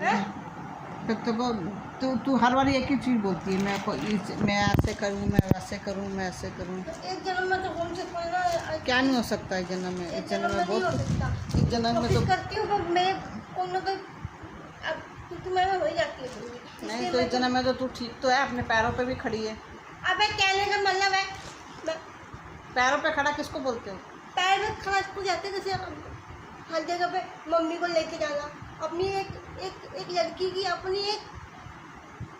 फिर तो वो तू हर बार एक ही चीज़ बोलती है, मैं ऐसे करूँ, मैं वैसे करूँ, मैं ऐसे करूँ। एक जन्म में तो हो सकता है ना। क्या नहीं हो सकता एक जन्म में? एक जन्म में नहीं हो बहुत, सकता। एक जन्म में तो करती हूँ पर मैं कोई ना कोई अब मैं हो ही जाती है। नहीं, तो एक जन्म में तो तू ठीक तो है, अपने पैरों पे भी खड़ी है। अबे कहने का मतलब है पैरों पे खड़ा किसको बोलते हो? पैर में खड़ा इसको जाते हैं, जैसे हर जगह पे मम्मी को लेके जाना, अपनी एक लड़की की अपनी एक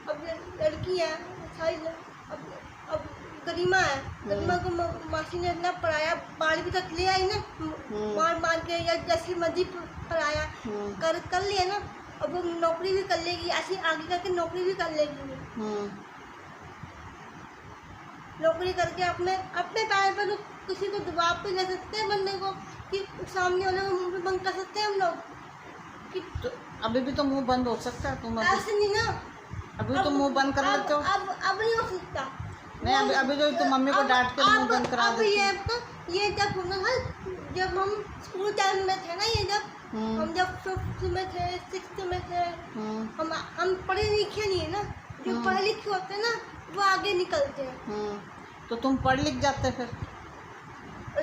अब लड़की है सारी अब गरिमा है, गरिमा को मासी ने इतना पढ़ाया, 12वीं तक ले आई ना, मार के या जैसी मर्जी पढ़ाया, कर लिया ना, अब वो नौकरी भी कर लेगी, ऐसी आगे करके नौकरी भी कर लेगी। नौकरी करके अपने पैर पर तो किसी को दबाव पे ले सकते हैं बंदे को, कि सामने वाले को मुंह पे बंद कर सकते हैं हम लोग कि तो अभी भी तो मुंह बंद हो सकता है। तुम ऐसे नहीं ना, अभी तो मुंह बंद कर लेते हो। अब नहीं हो सकता। नहीं, अभी जो तुम मम्मी को डांट के मुंह बंद करा देते हो। ये जब होना था, जब हम स्कूल टाइम में थे ना, ये जब हम जब 5th में थे, 6th में थे, हम पढ़े लिखे नहीं है ना, जो पढ़े लिखे होते हैं ना वो आगे निकलते हैं। तो तुम पढ़ लिख जाते फिर?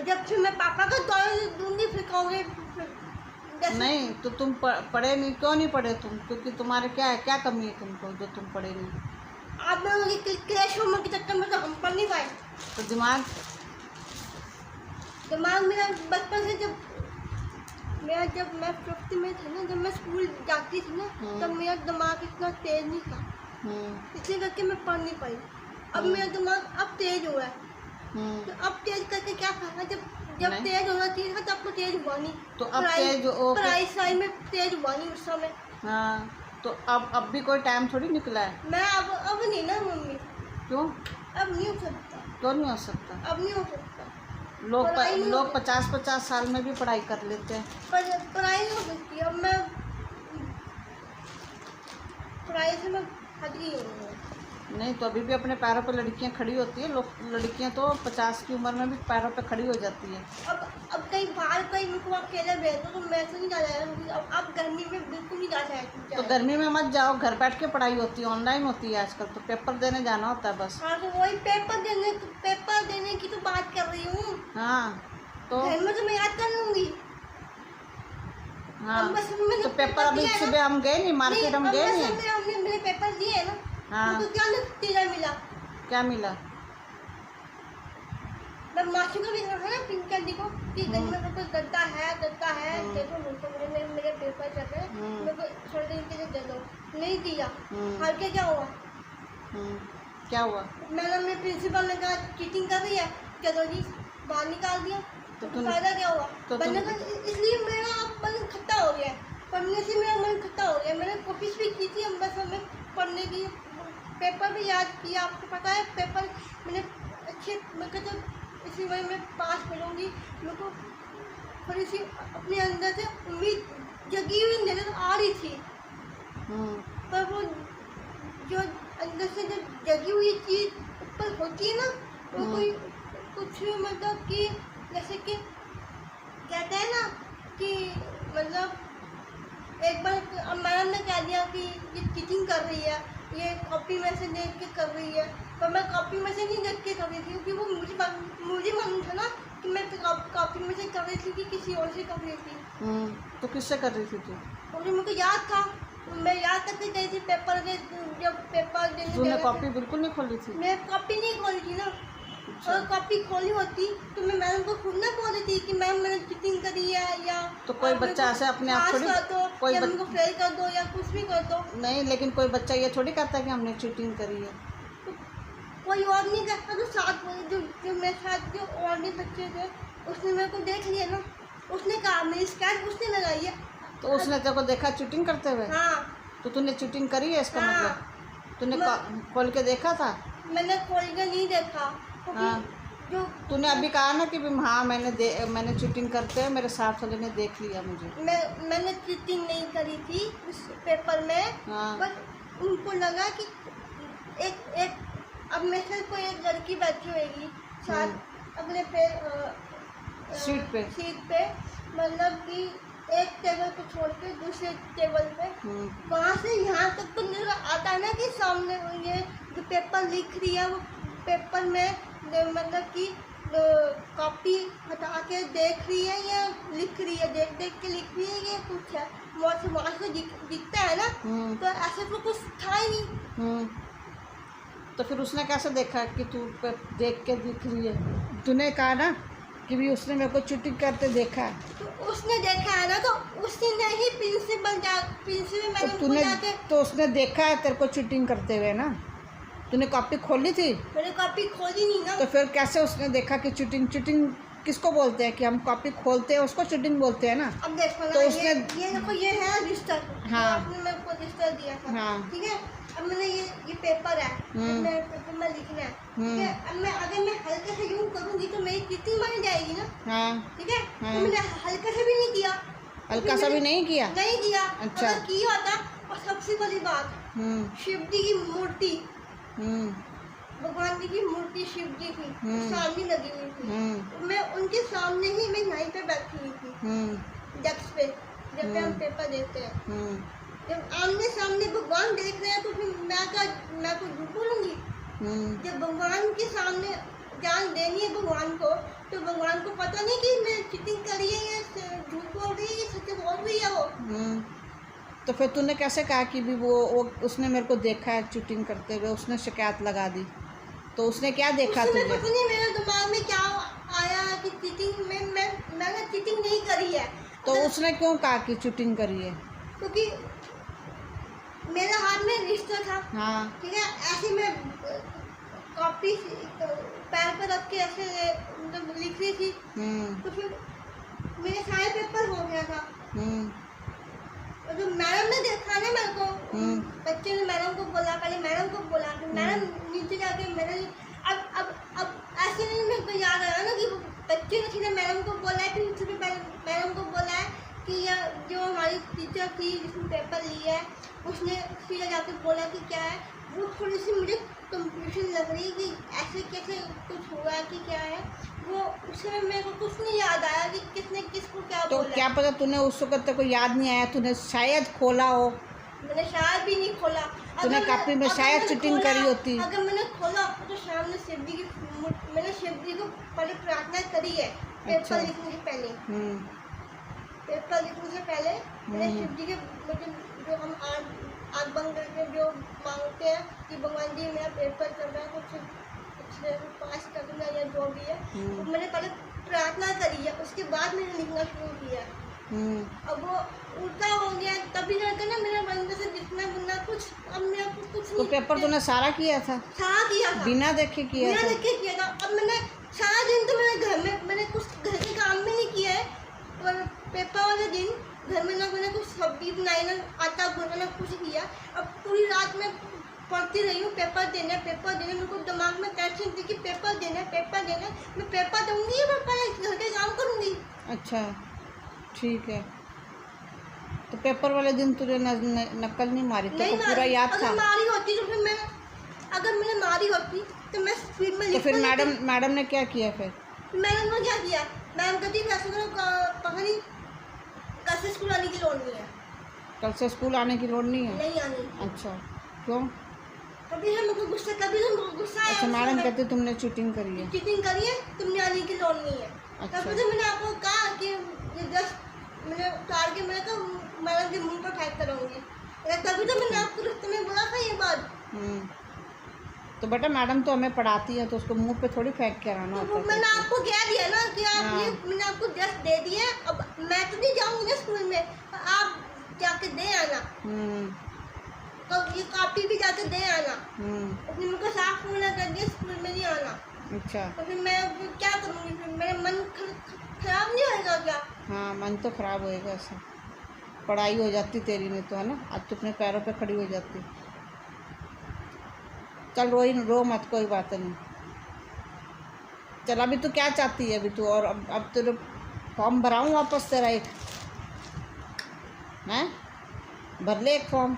जब फिर मैं पापा का दौड़ दूंगी फिर कहोगे नहीं, तो तुम पढ़े नहीं, क्यों नहीं पढ़े तुम? क्योंकि तुम्हारे क्या कमी है तुमको जो तुम पढ़े नहीं? आप लोगों की क्रैश होने के चक्कर में तो हम पढ़ नहीं पाए। तो दिमाग मेरा बचपन से जब मैं 5th में थी ना, जब मैं स्कूल जाती थी ना, तब मेरा दिमाग इतना तेज नहीं था, इसलिए करके मैं पढ़ नहीं पाई। अब मेरा दिमाग अब तेज हुआ है, तो अब तेज करके क्या फायदा? जब तेज होना चाहिए था तब तो तेज हुआ नहीं। तो अब तेज पढ़ाई में तेज हुआ नहीं उस समय। हाँ, तो अब भी कोई टाइम थोड़ी निकला है। मैं अब नहीं ना मम्मी। क्यों? अब नहीं हो सकता। क्यों नहीं हो सकता? अब नहीं हो सकता। लोग 50-50 साल में भी पढ़ाई कर लेते हैं। पढ़ाई नहीं हो सकती। अब मैं पढ़ाई से मैं हट गई हूँ। नहीं, तो अभी भी अपने पैरों पर लड़कियां खड़ी होती है। लड़कियां तो 50 की उम्र में भी पैरों पर खड़ी हो जाती है। अब कहीं बाहर कहीं मुझको अकेले भेज दो तो मैं तो नहीं जा रहा। अब गर्मी में बिल्कुल नहीं जा सकती। तो गर्मी में मत जाओ, घर बैठ के पढ़ाई होती है, ऑनलाइन होती है आजकल। तो पेपर देने जाना होता है बस। हाँ, तो वही पेपर देने की तो बात कर रही हूँ। हाँ, तो घर में तो मैं याद कर लूँगी। हाँ, तो पेपर अभी सुबह हम गए नहीं, मार्केट हम गए नहीं। हमने मेरे पेपर दिए है ना। हाँ, तो क्या नतीजा मिला? क्या मिला? मैं मासी को भी कहा ना, पिंक कैंडी को, कि गन्ना का कोई गद्दा है देखो मुझको, मेरे पेपर चल रहे हैं, मेरे को थोड़े दिन के लिए दे दो। नहीं दिया। हार के क्या हुआ? क्या हुआ? मैंने अपने प्रिंसिपल ने कहा चीटिंग कर रही है, चलो जी बाहर निकाल दिया। तो फायदा क्या हुआ? इसलिए मेरा अब मन खट्टा हो गया है, पढ़ने से मेरा मन खट्टा हो गया। मैंने कोशिश भी की थी बस हमें पढ़ने की, पेपर भी याद किया। आपको पता है पेपर मैंने अच्छे, मैं कहते इसी वजह में पास करूँगी। मेरे को थोड़ी सी अपने अंदर से उम्मीद जगी हुई नजर आ रही थी, पर वो जो अंदर से जो जगी हुई चीज़ ऊपर होती है ना, वो कोई कुछ मतलब कि जैसे कि कहते हैं ना कि मतलब एक बार मैडम ने कह दिया कि ये चीटिंग कर रही है, ये कॉपी में से देख के कर रही है, पर मैं कॉपी में से नहीं देख के कर रही थी, क्योंकि वो मुझे मालूम था ना कि मैं कॉपी में से कर रही थी कि किसी और से कर रही थी। तो किससे कर रही थी तू? और मुझे याद था, मैं याद करके गई थी पेपर के, जब पेपर देने तूने कॉपी बिल्कुल नहीं खोली थी? मैं कॉपी नहीं खोली थी ना। और कॉपी खोली होती तो मैं मैडम को खुद ना बोल देती कि मैम मैंने चीटिंग करी है, या तो कोई बच्चा ऐसे अपने आप थोड़ी कोई या मेरे को फेल कर दो या कुछ भी कर दो। नहीं, लेकिन कोई बच्चा ये थोड़ी कहता है कि हमने चीटिंग करी है। तो कोई और नहीं कहता, तो साथ जो मेरे साथ जो और भी बच्चे थे उसने मेरे को देख लिया ना, उसने कहा मेरी शिकायत उसने लगाई है। तो उसने तेरे को देखा चीटिंग करते हुए? हाँ। तो तूने चीटिंग करी है इसका मतलब? तूने खोल के देखा था? मैंने खोल के नहीं देखा। हाँ, जो तूने अभी कहा ना कि हाँ मैंने चीटिंग करते हुए मेरे साथ वाले ने देख लिया मुझे। मैंने चीटिंग नहीं करी थी उस पेपर में। हाँ। बस उनको लगा कि एक अब मेरे से कोई एक लड़की बैठी होगी साथ अपने पे सीट पे मतलब कि एक टेबल पे छोड़ के दूसरे टेबल पे वहाँ से यहाँ तक तो नजर आता है ना कि सामने ये जो पेपर लिख रही है वो पेपर में मतलब कि कॉपी हटा के देख रही है या लिख रही है, देख देख के लिख रही है, ये कुछ है वहाँ से दिखता है ना। तो ऐसे तो कुछ था ही नहीं। तो फिर उसने कैसे देखा कि तू देख के लिख रही है? तूने कहा ना कि भी उसने मेरे को चीटिंग करते देखा है। तो उसने देखा है ना, तो उसने नहीं प्रिंसिपल मैडम को जाके तो उसने देखा है तेरे को चीटिंग करते हुए ना। तूने कॉपी खोली थी? मैंने कॉपी खोली नहीं ना। तो फिर कैसे उसने देखा कि चीटिंग किसको बोलते हैं कि हम कॉपी खोलते हैं उसको चीटिंग बोलते हैं ना। अब देखो ना, तो उसने ये देखो ये है रजिस्टर। हाँ आपने मेरे को रजिस्टर दिया था। हाँ ठीक है, अब मैंने ये पेपर है, मेरे पेपर में लिखना है। ठीक है, अब अगर मैं हल्के से यूं करूंगी तो मेरी चीटिंग बन जाएगी ना। हाँ ठीक है, तो मैंने हल्के से भी नहीं किया। हल्का सा भी नहीं किया? नहीं किया। अच्छा। अगर किया होता, और सबसे बड़ी बात, शिव जी की मूर्ति, भगवान जी की मूर्ति शिव जी की सामने लगी हुई थी। मैं उनके सामने ही मैं यहीं पे बैठी हुई थी डेस्क पे, जब हम पेपर देते हैं। जब आमने सामने भगवान देख रहे हैं तो फिर मैं कुछ झूठ बोलूँगी? जब भगवान के सामने जान देनी है भगवान को, तो भगवान को पता नहीं कि मैं चीटिंग करी है या झूठ बोल रही है या सच बोल रही है वो। तो फिर तूने कैसे कहा कि भी वो उसने मेरे को देखा है चीटिंग करते हुए, उसने शिकायत लगा दी? तो उसने क्या देखा तुझे? पता नहीं मेरे दिमाग में क्या आया कि चीटिंग मैंने चीटिंग नहीं करी है। तो उसने क्यों कहा कि चीटिंग करी है? क्योंकि मेरे हाथ में रजिस्टर था। हाँ ठीक है, ऐसे मैं कॉपी पैर पर रख के ऐसे मतलब लिख रही थी। तो फिर मेरे सारे पेपर हो गया था। और जो मैडम ने देखा ना मेरे को, बच्चे ने मैडम को बोला, पहले मैडम को बोला, तो मैडम नीचे जाके मैंने अब ऐसे नहीं मेरे को याद आया ना कि बच्चे ने सीधे मैडम को बोला है, फिर उसने मैडम को बोला है कि यह जो हमारी टीचर थी जिसने पेपर लिया है उसने सीधा जाके बोला कि क्या है। वो थोड़ी सी मुझे कंफ्यूजन लग रही है कि ऐसे कैसे कुछ हुआ है कि क्या है। वो उस समय मेरे को कुछ नहीं याद आया कि किसने किसको क्या तो बोला। क्या पता तूने उस वक्त तेरे को याद नहीं आया, तूने शायद खोला हो। मैंने शायद भी नहीं खोला। तूने कॉपी में शायद चीटिंग करी होती। अगर मैंने खोला तो सामने शिव जी की मैंने शिव जी को पहले प्रार्थना करी है पेपर लिखने से पहले। पेपर लिखने से पहले मैंने शिव जी के मुझे जो हम आग बंद करके जो मांगते हैं कि भगवान जी मेरा पेपर चल रहा है कुछ पास करना या जो भी है, तो मैंने पहले प्रार्थना करी है, उसके बाद मैंने लिखना शुरू किया। अब वो उल्टा हो गया, तभी जाकर ना मेरा बंदे से लिखना बुनना कुछ अब मेरा कुछ तो पेपर तूने सारा किया था? सारा किया था, बिना देखे किया था? बिना देखे किया था। अब मैंने सारा दिन तो मेरे घर में मैंने कुछ घर के काम भी नहीं किया है, और पेपर वाले दिन घर में ना मैंने कुछ सब्जी बनाई, ना आटा गूंथा, ना कुछ किया। अब पूरी रात में पढ़ती रही हूँ पेपर देना मेरे को दिमाग में टेंशन थी कि पेपर देना मैं पेपर दूंगी या मैं पहले घर के काम करूँगी। अच्छा ठीक है, तो पेपर वाले दिन तुझे नकल नहीं मारी? तो पूरा याद था? मारी होती तो फिर अगर मैंने मारी होती तो मैं स्पीड में तो फिर मैडम ने क्या किया? फिर मैडम ने क्या किया, मैम कहती वैसे पकड़ी कल से स्कूल आने की लोड़ नहीं है। कल से स्कूल आने की लोड़ नहीं है? नहीं आनी। अच्छा क्यों? कभी हम लोग गुस्सा, कभी तुम गुस्सा आया। अच्छा, मैडम कहते तुमने चीटिंग करी है? चीटिंग करी है, तुमने आने की लोड़ नहीं है। अच्छा। तभी तो मैंने आपको कहा कि ये जस्ट मैंने उतार के मैंने कहा मैडम के मुंह पर टाइप करूँगी, तभी तो मैंने आपको रास्ते में बोला था ये बात। तो बेटा मैडम तो हमें पढ़ाती है तो उसको मुंह पे थोड़ी फेंक के आना तो होता है। मैंने आपको कह दिया ना कि आप ये मैंने आपको ड्रेस दे दिया, अब मैं तो नहीं जाऊँगी ना स्कूल में, आप जाके दे आना। तो ये कॉपी भी जाके दे आना। अपने मुँह को साफ होना कर दिया, स्कूल में नहीं आना। अच्छा, तो फिर मैं क्या करूँगी? फिर मेरा मन खराब नहीं होएगा क्या? हाँ मन तो खराब होएगा, ऐसा पढ़ाई हो जाती तेरी में तो, है ना? आज तो अपने पैरों पे खड़ी हो जाती। चल रो मत, कोई बात नहीं। चल अभी तू क्या चाहती है अभी तू? और अब तेरे फॉर्म भराऊँ वापस तेरा एक? हैं भर ले एक फॉर्म,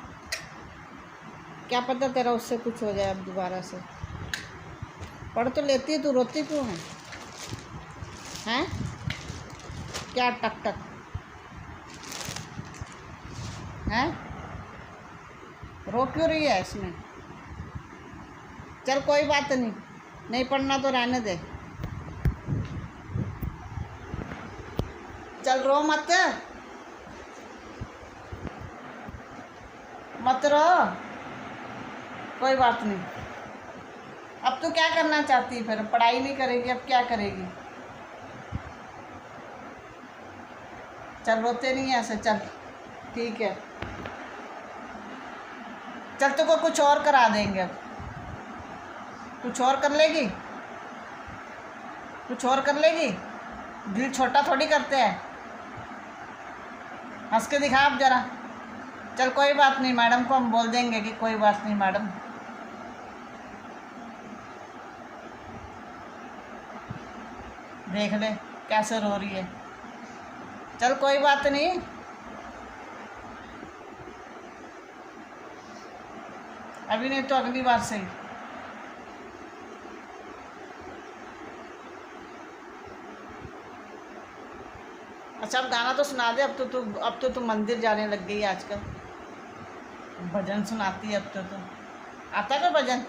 क्या पता तेरा उससे कुछ हो जाए अब दोबारा से। पढ़ तो लेती है, तू रोती क्यों है? हैं क्या टक टक? हैं? रो क्यों रही है इसमें? चल कोई बात नहीं, नहीं पढ़ना तो रहने दे। चल रो मत, मत रो, कोई बात नहीं। अब तू क्या करना चाहती है फिर? पढ़ाई नहीं करेगी, अब क्या करेगी? चल रोते नहीं है ऐसे, चल ठीक है। चल तो को कुछ और करा देंगे, अब कुछ और कर लेगी, कुछ और कर लेगी। दिल छोटा थोड़ी करते हैं, हंस के दिखा अब जरा। चल कोई बात नहीं, मैडम को हम बोल देंगे कि कोई बात नहीं मैडम। देख ले कैसे रो रही है। चल कोई बात नहीं, अभी नहीं तो अगली बार से ही। अच्छा अब गाना तो सुना दे। अब तो तू मंदिर जाने लग गई आजकल, भजन सुनाती है अब तो। आता है कोई भजन?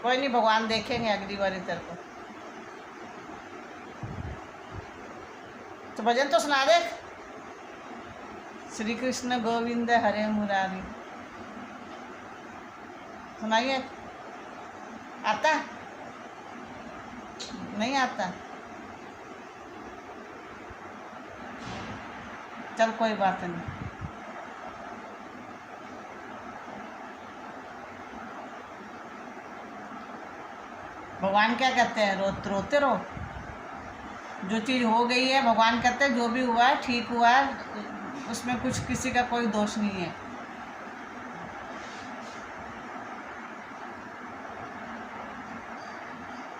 कोई नहीं, भगवान देखेंगे अगली बार तेरे को। तो भजन तो सुना दे। श्री कृष्ण गोविंद हरे मुरारी सुनाइए। आता? नहीं आता? चल कोई बात नहीं। भगवान क्या कहते हैं? रोते रहो। जो चीज़ हो गई है भगवान कहते हैं जो भी हुआ है ठीक हुआ है, उसमें कुछ किसी का कोई दोष नहीं है।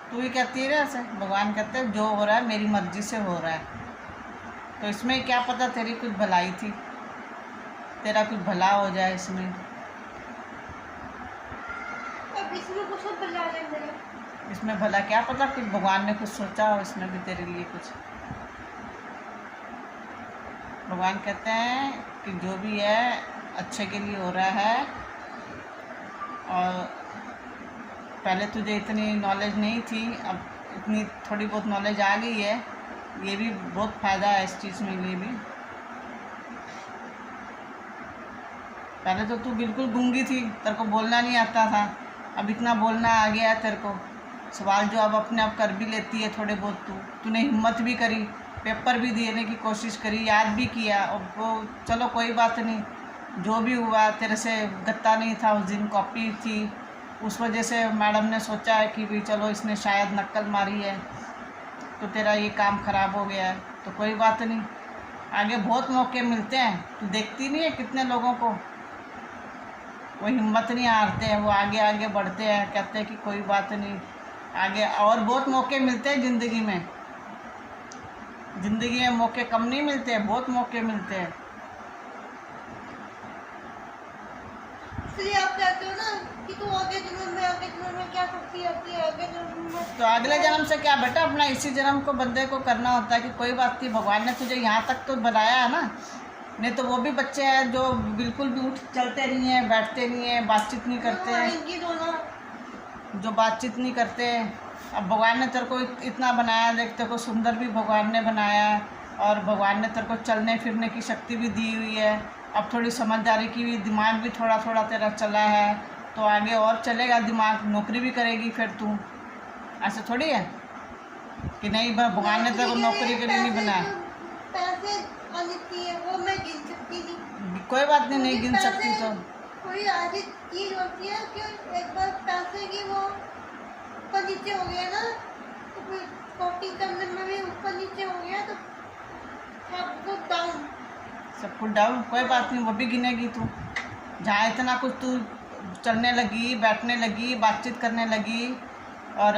तू ही कहती है ना ऐसे, भगवान कहते हैं जो हो रहा है मेरी मर्जी से हो रहा है। तो इसमें क्या पता तेरी कुछ भलाई थी, तेरा कुछ भला हो जाए इसमें। अब इसमें कुछ भला है मेरा, इसमें भला क्या पता, कुछ भगवान ने कुछ सोचा हो इसमें भी तेरे लिए कुछ। भगवान कहते हैं कि जो भी है अच्छे के लिए हो रहा है। और पहले तुझे इतनी नॉलेज नहीं थी, अब इतनी थोड़ी बहुत नॉलेज आ गई है। ये भी बहुत फ़ायदा है इस चीज़ में। ये भी पहले तो तू बिल्कुल गूंगी थी, तेरे को बोलना नहीं आता था, अब इतना बोलना आ गया है तेरे को। सवाल जवाब अपने आप कर भी लेती है थोड़े बहुत। तूने हिम्मत भी करी, पेपर भी देने की कोशिश करी, याद भी किया। और वो चलो कोई बात नहीं, जो भी हुआ तेरे से गत्ता नहीं था उस दिन, कॉपी थी, उस वजह से मैडम ने सोचा है कि भी चलो इसने शायद नक्कल मारी है तो तेरा ये काम ख़राब हो गया है। तो कोई बात नहीं, आगे बहुत मौके मिलते हैं। तू देखती नहीं है कितने लोगों को वो हिम्मत नहीं हारते हैं, वो आगे आगे बढ़ते हैं, कहते हैं कि कोई बात नहीं, आगे और बहुत मौके मिलते हैं ज़िंदगी में। ज़िंदगी में मौके कम नहीं मिलते हैं, बहुत मौके मिलते हैं। इसलिए आप कहते हो ना कि तू आगे जन्म में क्या करती है, आगे जन्म में। तो अगले जन्म से क्या बेटा, अपना इसी जन्म को बंदे को करना होता है कि कोई बात नहीं, भगवान ने तुझे यहाँ तक तो बनाया है ना। नहीं तो वो भी बच्चे हैं जो बिल्कुल भी उठ चलते नहीं हैं, बैठते नहीं हैं, बातचीत नहीं करते हैं, जो बातचीत नहीं करते। अब भगवान ने तेरे को इतना बनाया, देख तेरे को सुंदर भी भगवान ने बनाया है, और भगवान ने तेरे को चलने फिरने की शक्ति भी दी हुई है। अब थोड़ी समझदारी की भी, दिमाग भी थोड़ा थोड़ा तेरा चला है, तो आगे और चलेगा दिमाग, नौकरी भी करेगी फिर तू। ऐसे थोड़ी है कि नहीं भगवान ने तेरे को नौकरी के लिए नहीं बनाया। पैसे आती है वो मैं गिन सकती थी। कोई बात नहीं, नहीं गिन सकती तो कोई ऐसी चीज होती है कि एक बार पैसे की वो ऊपर नीचे हो गया ना, तो फिर कॉपी करने में भी ऊपर नीचे हो गया तो सब कुछ डाउन, सब कुछ डाउन। कोई बात नहीं, वो भी गिनेगी तू। जहाँ इतना कुछ तू चलने लगी, बैठने लगी, बातचीत करने लगी और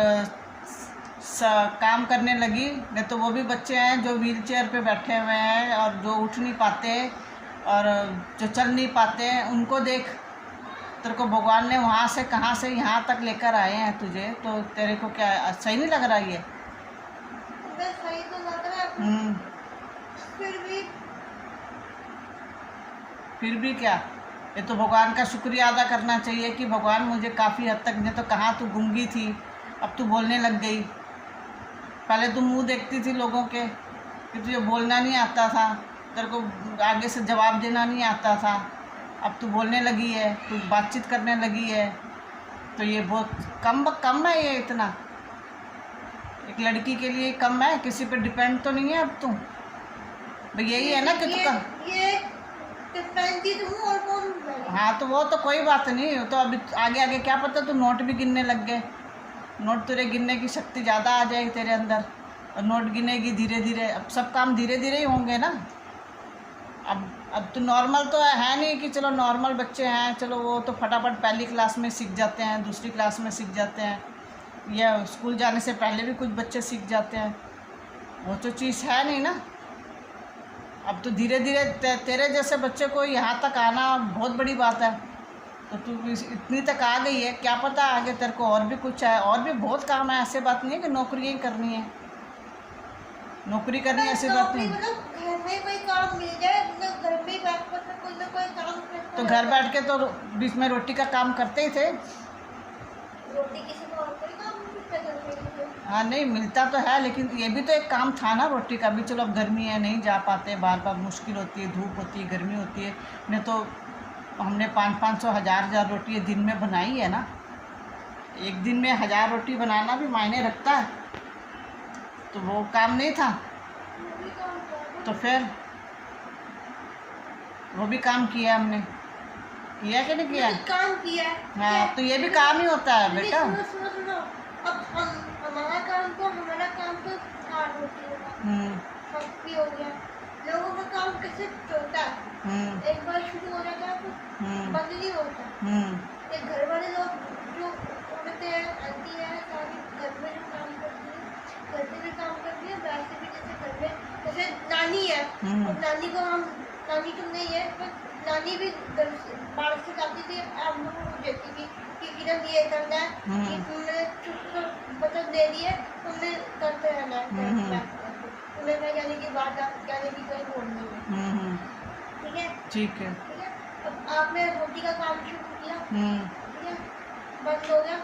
काम करने लगी, नहीं तो वो भी बच्चे हैं जो व्हील चेयर पे बैठे हुए हैं और जो उठ नहीं पाते और जो चल नहीं पाते, उनको देख। तेरे को भगवान ने वहाँ से कहाँ से यहाँ तक लेकर आए हैं तुझे, तो तेरे को क्या सही नहीं लग रहा ये? सही तो लग रहा है, फिर भी फिर भी क्या, ये तो भगवान का शुक्रिया अदा करना चाहिए कि भगवान मुझे काफ़ी हद तक, नहीं तो कहाँ तू गूंगी थी अब तू बोलने लग गई। पहले तू मुंह देखती थी लोगों के कि तुझे बोलना नहीं आता था, तेरे को आगे से जवाब देना नहीं आता था, अब तू बोलने लगी है, तू बातचीत करने लगी है। तो ये बहुत कम है, ये इतना एक लड़की के लिए कम है, किसी पे डिपेंड तो नहीं है अब तू। भाई यही है ना कि तू ये डिपेंड ही तुम और कौन। हाँ तो वो तो कोई बात नहीं, तो अभी आगे आगे क्या पता तू नोट भी गिनने लग गए, नोट तेरे गिनने की शक्ति ज़्यादा आ जाएगी तेरे अंदर, और नोट गिनेगी धीरे धीरे। अब सब काम धीरे धीरे ही होंगे ना। अब तो नॉर्मल तो है नहीं कि चलो नॉर्मल बच्चे हैं, चलो वो तो फटाफट पहली क्लास में सीख जाते हैं, दूसरी क्लास में सीख जाते हैं, या स्कूल जाने से पहले भी कुछ बच्चे सीख जाते हैं, वो तो चीज़ है नहीं ना। अब तो धीरे धीरे तेरे जैसे बच्चे को यहाँ तक आना बहुत बड़ी बात है। तो तू इतनी तक आ गई है, क्या पता आगे तेरे को और भी कुछ है, और भी बहुत काम है। ऐसे बात नहीं है कि नौकरी ही करनी है, नौकरी करनी है ऐसी बात नहीं। घर में कोई काम मिल जाए, मतलब घर में बैठ कर कोई ना कोई काम करता तो घर बैठ के तो बीच में रोटी का काम करते ही थे। रोटी किसी को और कोई काम नहीं मिलता घर में। हाँ नहीं मिलता तो है, लेकिन ये भी तो एक काम था ना रोटी का भी। चलो अब गर्मी है, नहीं जा पाते, बार बार मुश्किल होती है, धूप होती है, गर्मी होती है। नहीं तो हमने 500 1000 रोटी दिन में बनाई है ना। एक दिन में 1000 रोटी बनाना भी मायने रखता है, तो वो काम नहीं था। तो फिर वो भी काम किया हमने, किया कि नहीं किया? काम किया। हाँ तो ये भी काम ही होता है बेटा। सुनो अब हमारा काम तो हार्ड होती है, भी हो गया। लोगों का काम कैसे चलता है, एक बार शुरू हो जाता है तो बंद नहीं होता। एक घर वाले लोग जो औरतें हैं, आंटी हैं, सारी घर में जो काम करती है, घर में भी काम करती है, वैसे भी जैसे घर में जैसे नानी है, और नानी को हम, नानी तो नहीं है पर नानी भी घर से बाहर से जाती थी, हम लोगों को देती थी कि किरण ये करना है, कि तुमने चुप बचत दे दी है, तुमने करते रहना है, तुम्हें मैं जाने की बात जाने की कोई बोल नहीं है। ठीक है ठीक है। ठीक है। अब आपने रोटी का काम शुरू किया, ठीक है, बंद हो गया,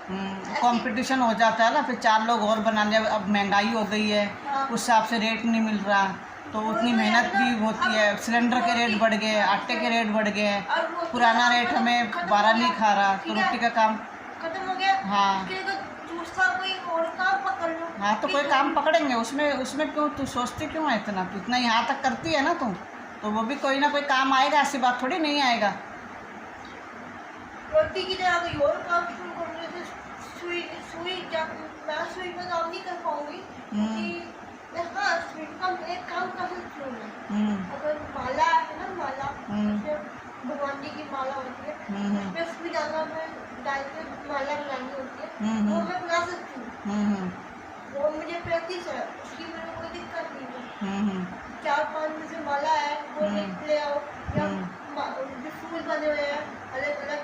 कंपटीशन हो जाता है ना, फिर 4 लोग और बनाने। अब महंगाई हो गई है, उस हिसाब से रेट नहीं मिल रहा, तो उतनी मेहनत भी होती है। सिलेंडर के रेट बढ़ गए, आटे के रेट बढ़ गए, पुराना रेट हमें 12 नहीं खा रहा, तो रोटी का काम खत्म हो गया। हाँ दूसरा कोई और काम पकड़ लो। हाँ तो कोई काम पकड़ेंगे, उसमें क्यों तू सोचती क्यों है इतना? तू इतना यहाँ तक करती है ना तुम, तो वो भी कोई ना कोई काम आएगा, ऐसी बात थोड़ी नहीं आएगा। रोटी की जगह कोई और काम शुरू कर लो, जैसे सुई मैं सुई में काम नहीं कर पाऊंगी, हाँ सुई का एक काम कर सकती हूँ मैं। अगर माला है ना, माला भगवान जी की माला होती है, उसमें सुई डाल के माला बनानी होती है, वो मैं बना सकती हूँ। वो मुझे प्रैक्टिस है, उसकी मेरे कोई दिक्कत नहीं है। 4-5 में से माला है, वो ले आओ, या जो फूल बने हुए हैं अलग अलग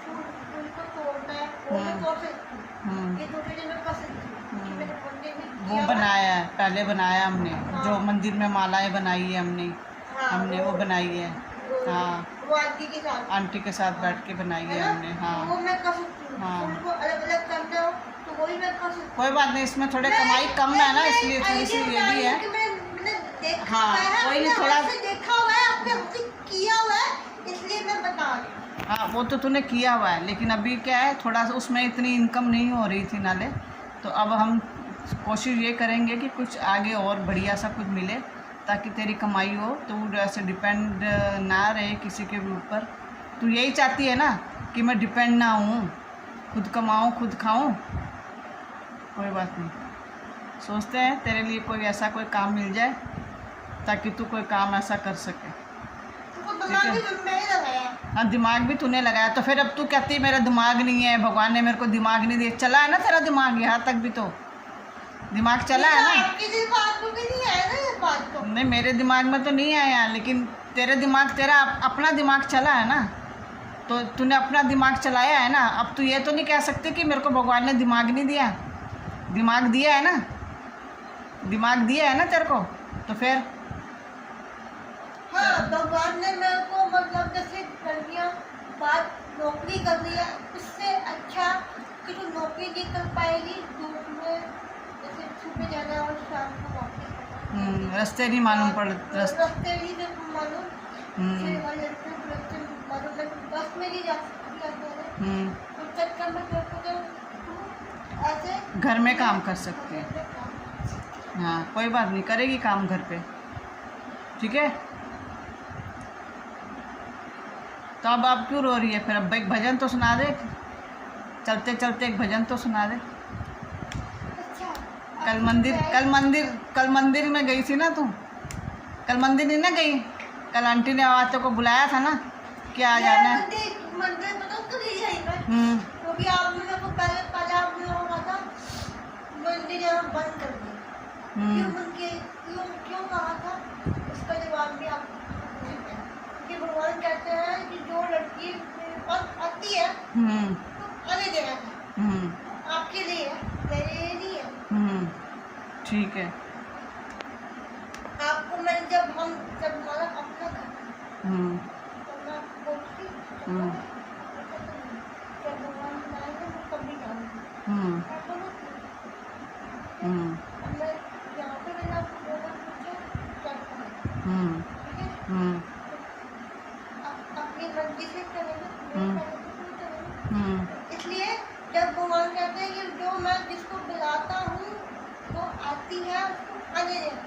फूल को तोड़ना है, वो मैं तोड़ सकती हूँ। ये 2 चीजें मैं कर सकती हूँ। मेरे मंदिर में वो बनाया है, पहले बनाया हमने। हाँ। जो मंदिर में मालाएं बनाई है हमने, हाँ, हमने वो बनाई है। हाँ वो आंटी के साथ बैठ के बनाई है हमने। हाँ वो मैं कर सकती हूँ। हाँ फूल को अलग अलग करना हो तो वही मैं कर सकती हूँ। कोई बात नहीं, इसमें थोड़े कमाई कम है ना, इसलिए थोड़ी सी ये भी है। हाँ कोई नहीं, थोड़ा देखा हुआ है, आपने हमसे किया हुआ है, इसलिए मैं बता रही हूँ। हाँ वो तो तूने किया हुआ है, लेकिन अभी क्या है, थोड़ा सा उसमें इतनी इनकम नहीं हो रही थी नाले, तो अब हम कोशिश ये करेंगे कि कुछ आगे और बढ़िया सा कुछ मिले, ताकि तेरी कमाई हो, तो वो ऐसे डिपेंड ना रहे किसी के ऊपर। तू यही चाहती है ना कि मैं डिपेंड ना हूँ, खुद कमाऊँ खुद खाऊँ। कोई बात नहीं, सोचते हैं तेरे लिए कोई ऐसा कोई काम मिल जाए ताकि तू कोई काम ऐसा कर सके। हाँ दिमाग भी तूने लगाया, तो फिर अब तू कहती मेरा दिमाग नहीं है, भगवान ने मेरे को दिमाग नहीं दिया। चला है ना तेरा दिमाग, यहाँ तक भी तो दिमाग चला है ना। आपके दिमाग में भी नहीं आया ना ये बात तो। नहीं मेरे दिमाग में तो नहीं आया, लेकिन तेरे दिमाग, तेरा अपना दिमाग चला है ना, तो तूने अपना दिमाग चलाया है ना। अब तू ये तो नहीं कह सकती कि मेरे को भगवान ने दिमाग नहीं दिया, दिमाग दिया है ना, दिमाग दिया है ना तेरे को, तो फिर है। भगवान ने मेरे को मतलब जैसे लड़कियाँ बात नौकरी कर रही है, उससे अच्छा कि तू नौकरी नहीं कर पाएगी, धूप में जैसे सुबह जाना और शाम को वापस आना। रास्ते नहीं मालूम पड़ रास्ते नहीं जब मालूम, हम्म। फिर वाले रास्ते मालूम है, बस में नहीं जा सकती अकेले। उस चक्कर में तेरे को तो तू ऐसे घर में काम कर सकते हैं। हाँ कोई बात नहीं, करेगी काम घर पे, ठीक है। तो अब आप क्यों रो रही है फिर? अब एक भजन तो सुना दे, चलते चलते एक भजन तो सुना दे। अच्छा कल मंदिर में गई थी ना तू? कल मंदिर नहीं ना गई? कल आंटी ने आवाज़ को बुलाया था ना कि आ जाना है। मंदिर बताओ तो नहीं जाएगा, हम्म। वो भी आप मेरे को पहले आपने होगा था मंदिर यहाँ बंद कर दिया। क्यों कहा था, उसका जवाब भी आप कि भगवान कहते हैं कि जो लड़की मेरे पास आती है तो आने देना है, आपके लिए है, मेरे लिए नहीं है। ठीक है। आपको मैं जब हमारा अपना घर तो मैं बोलती जब भगवान बनाएंगे मैं कभी जाऊँगी। अब मैं यहाँ पे मैंने आपको बोला पूछा करता है, ठीक है, अपनी मर्जी से करेंगे, इसलिए जब भगवान कहते हैं कि जो मैं जिसको बुलाता हूँ वो आती है, उसको आने दें,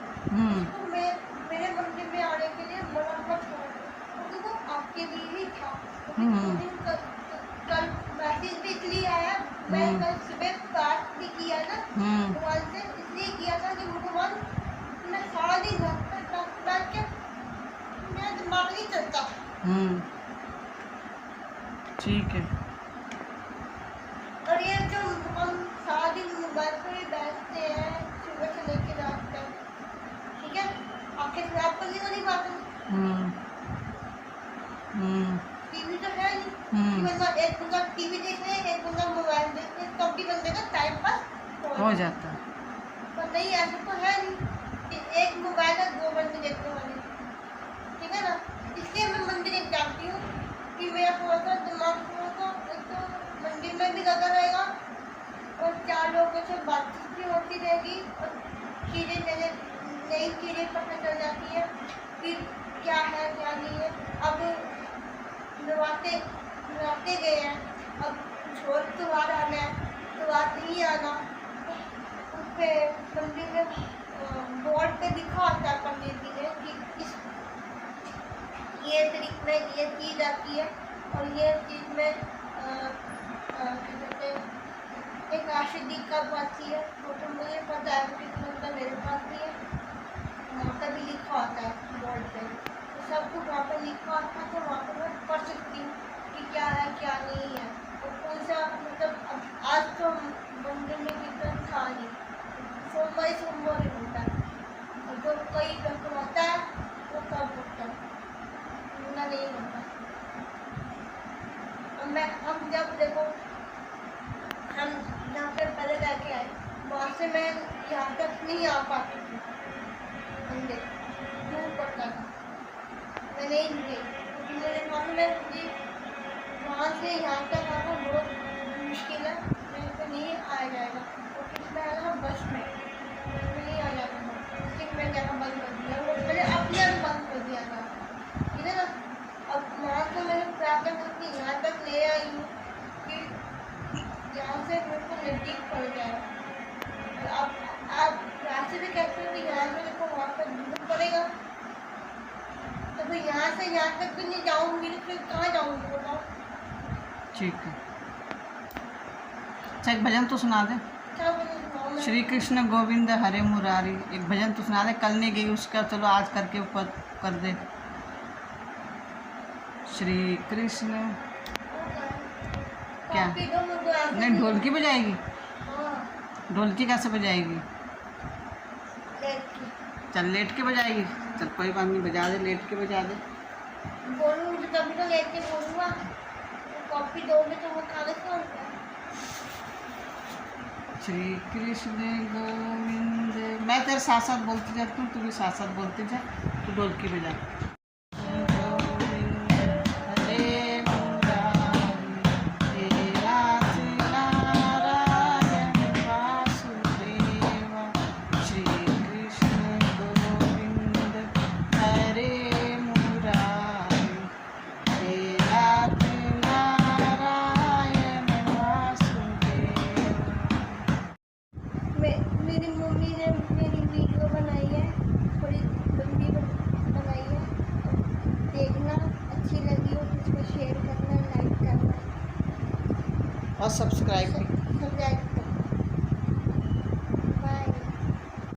उसको मेरे मंदिर में आने के लिए मना मत करो, क्योंकि वो आपके लिए ही था। कल मैसेज भी इसलिए आया, मैं कल सुबह बात भी किया ना भगवान से, इसलिए किया था कि भगवान मैं सारा दिन घर पर बैठ के मेरा दिमाग नहीं चलता। ठीक है। और ये जो हम सारा दिन मोबाइल पर ही बैठते हैं सुबह से लेकर रात तक, ठीक है, आखिर से आपको नहीं बात टीवी तो है नहीं, मतलब एक बंदा टीवी देख रहे हैं, एक बंदा मोबाइल देख रहे हैं, तब भी बंदे का टाइम पास हो जाता है। पर नहीं, ऐसा तो है नहीं कि एक मोबाइल है दो बंदे देखने वाले, ठीक है ना। इसलिए मैं मंदिर एक जाती हूँ कि मेरा थोड़ा सा दिमाग थोड़ा सा एक तो मंदिर में भी लगा रहेगा और चार लोगों से बातचीत भी होती रहेगी और चीज़ें नई चीज़ें पता चल जाती है कि क्या है क्या नहीं है। अब नवाते गए हैं, अब कुछ और त्योहार आना है, त्योहार नहीं आना, उस पर मंदिर में बोर्ड पे लिखा होता है पंडित जी ने कि इस ये तरीक में ये चीज़ आती है और ये चीज़ में एक आशिदी कब आती है, वो तो मुझे पता है क्योंकि मतलब मेरे पास भी है, वहाँ पर भी लिखा होता है बोर्ड पे, तो सब कुछ वहाँ पर लिखा होता है, तो वहाँ पर मैं पढ़ सकती हूँ कि क्या है क्या नहीं है और कौन सा मतलब आज तो मंदिर में कीर्तन था नहीं, सोमवार ही होता है, और जो कई रकम होता है वो कब होता है, उतना नहीं होता। हम जब देखो हम यहाँ पे पहले रह के आए, वहाँ से मैं यहाँ तक नहीं आ पाती थी, मंदिर दूर पड़ता था, मैं नहीं गई क्योंकि मेरे मन में मुझे वहाँ से यहाँ तक आना बहुत मुश्किल है, मेरे को नहीं आया जाएगा क्योंकि मैं आया बस में नहीं आ जाता था, इसलिए मैं जाना बंद कर दिया, वो मैंने अपने आप बंद कर दिया था, ठीक है ना। अब वहाँ से मैंने प्रार्थना करके यहाँ तक ले आई हूँ कि यहाँ से मेरे को नज़दीक पड़ जाए। अब आप रास्ते भी कहते हो कि यहाँ से देखो वहाँ पर दूर पड़ेगा, तो फिर यहाँ से यहाँ तक भी नहीं जाऊँगी तो फिर कहाँ जाऊँगी बताओ। ठीक है, अच्छा एक भजन तो सुना दे। क्या बोलूँ सुनाओ मैं? श्री कृष्ण गोविंद हरे मुरारी, एक भजन तो सुना दे। कल नहीं गई उसका, चलो आज करके ऊपर कर दे। श्री कृष्ण क्या? कॉपी दो मुझे ऐसे नहीं, ढोलकी बजाएगी? हाँ ढोलकी कैसे बजाएगी? लेट के चल लेट के बजाएगी, चल कोई बात नहीं, बजा दे, लेट के बजा दे। बोलूँ मुझे तभी तो लेट के बोलूँगा, कॉपी दोगे तो वो कागज कौन सा? श्री कृष्ण गोविंद, मैं तेरे साथ साथ बोलती जाती हूँ, तू भी साथ साथ बोलती जा, तू ढोलकी बजा। देखना, अच्छी लगी हो तो उसको शेयर करना, लाइक करना और सब्सक्राइब भी। सब्सक्राइब